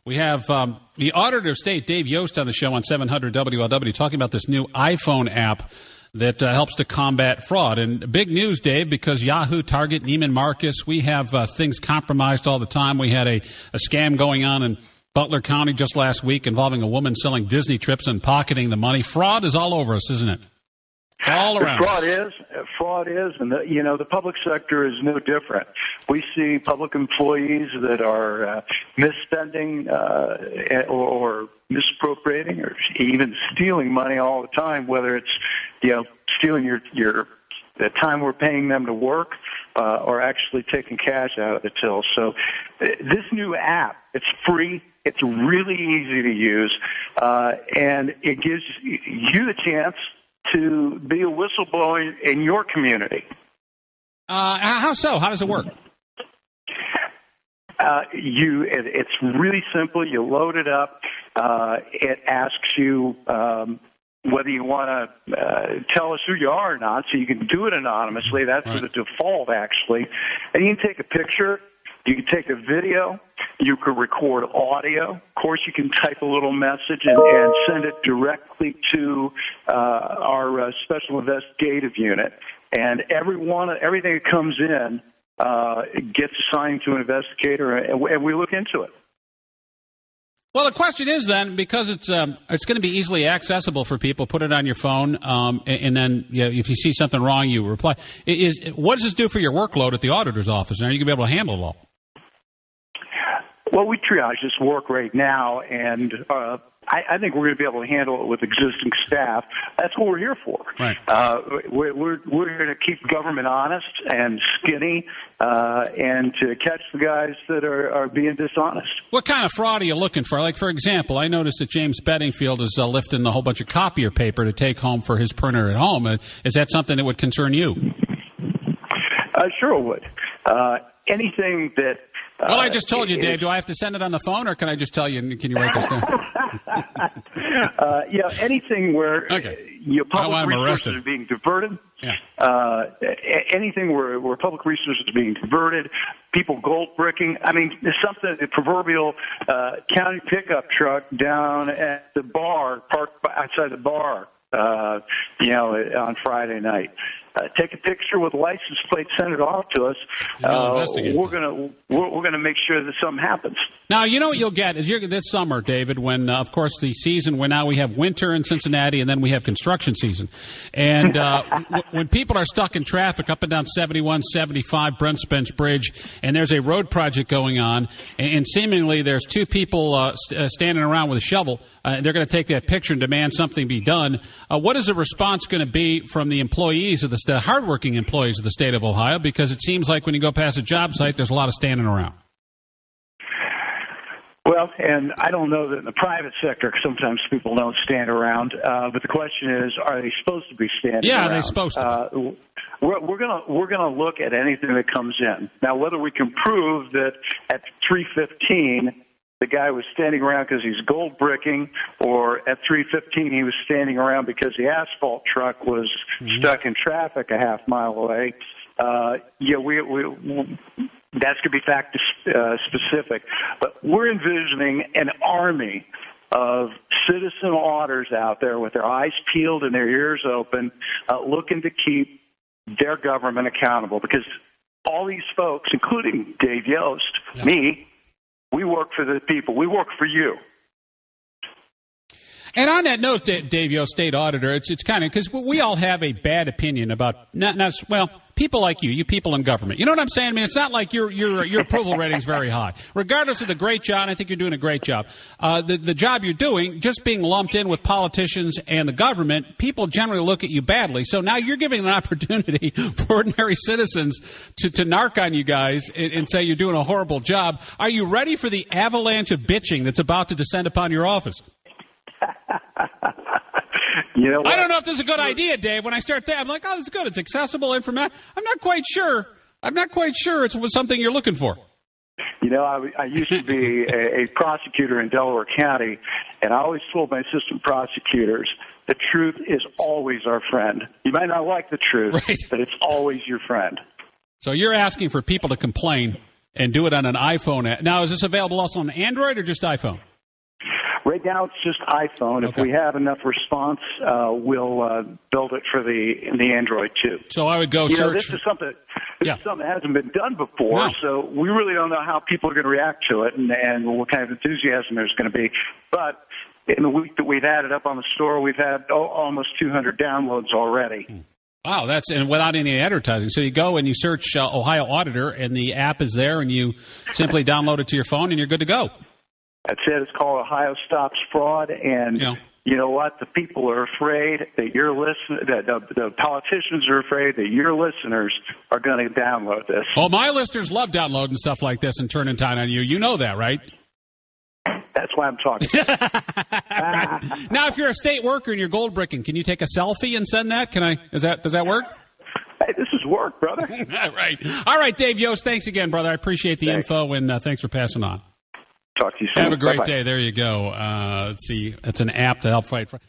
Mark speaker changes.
Speaker 1: We have the Auditor of State, Dave Yost, on the show on 700 WLW talking about this new iPhone app that helps to combat fraud. And big news, Dave, because Yahoo, Target, Neiman Marcus, we have things compromised all the time. We had a scam going on in Butler County just last week involving a woman selling Disney trips and pocketing the money. Fraud is all over us, isn't it? It's all around.
Speaker 2: Fraud is, and the public sector is no different. We see public employees that are misspending or misappropriating or even stealing money all the time. Whether it's stealing the time we're paying them to work, or actually taking cash out of the till. So this new app, it's free. It's really easy to use, and it gives you the chance to be a whistleblower in your community.
Speaker 1: How so? How does it work?
Speaker 2: It's really simple. You load it up. It asks you whether you want to tell us who you are or not, so you can do it anonymously. That's the default, actually. And you can take a picture. You can take a video. You can record audio. Of course, you can type a little message and send it directly to our special investigative unit. And everything that comes in gets assigned to an investigator, and we look into it.
Speaker 1: Well, the question is then, because it's going to be easily accessible for people, put it on your phone, and then if you see something wrong, you reply. What does this do for your workload at the auditor's office? And are you going to be able to handle it all?
Speaker 2: Well, we triage this work right now, and I think we're going to be able to handle it with existing staff. That's what we're here for.
Speaker 1: Right.
Speaker 2: We're here to keep government honest and skinny, and to catch the guys that are being dishonest.
Speaker 1: What kind of fraud are you looking for? Like, for example, I noticed that James Bedingfield is lifting a whole bunch of copier paper to take home for his printer at home. Is that something that would concern you?
Speaker 2: Sure it would. Anything that...
Speaker 1: Well, I just told you, Dave. Do I have to send it on the phone, or can I just tell you, and can you write this down?
Speaker 2: Anything where public resources are being diverted.
Speaker 1: Yeah.
Speaker 2: Anything where public resources are being diverted, people gold bricking. I mean, there's something, the proverbial county pickup truck down at the bar, parked outside the bar, on Friday night. Take a picture with a license plate, send it off to us. We're gonna make sure that something happens.
Speaker 1: Now, you know what you'll get is this summer, David, when of course the season where now we have winter in Cincinnati and then we have construction season, and when people are stuck in traffic up and down 71, 75, Brent Spence Bridge, and there's a road project going on, and seemingly there's two people standing around with a shovel. They're going to take that picture and demand something be done. What is the response going to be from the employees of the hardworking employees of the state of Ohio? Because it seems like when you go past a job site, there's a lot of standing around.
Speaker 2: Well, and I don't know that in the private sector, sometimes people don't stand around. But the question is, are they supposed to be standing around?
Speaker 1: Yeah, they're supposed to.
Speaker 2: We're gonna look at anything that comes in. Now, whether we can prove that at 3:15 the guy was standing around because he's gold bricking, or at 3:15 he was standing around because the asphalt truck was stuck in traffic a half mile away. That's going to be fact specific. But we're envisioning an army of citizen auditors out there with their eyes peeled and their ears open, looking to keep their government accountable. Because all these folks, including Dave Yost, me, we work for the people. We work for you.
Speaker 1: And on that note, Dave Yost, state auditor, it's kind of because we all have a bad opinion about people like you people in government. You know what I'm saying? I mean, it's not like your approval rating is very high. Regardless of the great job, I think you're doing a great job. The job you're doing, just being lumped in with politicians and the government, people generally look at you badly. So now you're giving an opportunity for ordinary citizens to narc on you guys and say you're doing a horrible job. Are you ready for the avalanche of bitching that's about to descend upon your office?
Speaker 2: You know what?
Speaker 1: I don't know if this is a good idea, Dave. When I start that, I'm like, oh, this is good. It's accessible information. I'm not quite sure it's something you're looking for.
Speaker 2: You know, I used to be a prosecutor in Delaware County, and I always told my assistant prosecutors, the truth is always our friend. You might not like the truth,
Speaker 1: right,
Speaker 2: but it's always your friend.
Speaker 1: So you're asking for people to complain and do it on an iPhone app. Now, is this available also on Android or just iPhone?
Speaker 2: Right now, it's just iPhone.
Speaker 1: Okay.
Speaker 2: If we have enough response, we'll build it for the Android too.
Speaker 1: So I would go search.
Speaker 2: This is something that hasn't been done before,
Speaker 1: No.
Speaker 2: so we really don't know how people are going to react to it and what kind of enthusiasm there's going to be. But in the week that we've had it up on the store, we've had almost 200 downloads already.
Speaker 1: Wow, and without any advertising. So you go and you search Ohio Auditor, and the app is there, and you simply download it to your phone, and you're good to go.
Speaker 2: That's it. It's called Ohio Stops Fraud, and you know what? The people are afraid that the politicians are afraid that your listeners are going to download this.
Speaker 1: Oh, my listeners love downloading stuff like this and turning time on you. You know that, right?
Speaker 2: That's why I'm talking.
Speaker 1: Right. Now, if you're a state worker and you're gold bricking, can you take a selfie and send that? Does that work?
Speaker 2: Hey, this is work, brother.
Speaker 1: Right. All right, Dave Yost, thanks again, brother. I appreciate the info, and thanks for passing on.
Speaker 2: Talk to you soon.
Speaker 1: Have a great
Speaker 2: Bye-bye.
Speaker 1: day. There you go. Let's see. It's an app to help fight fraud.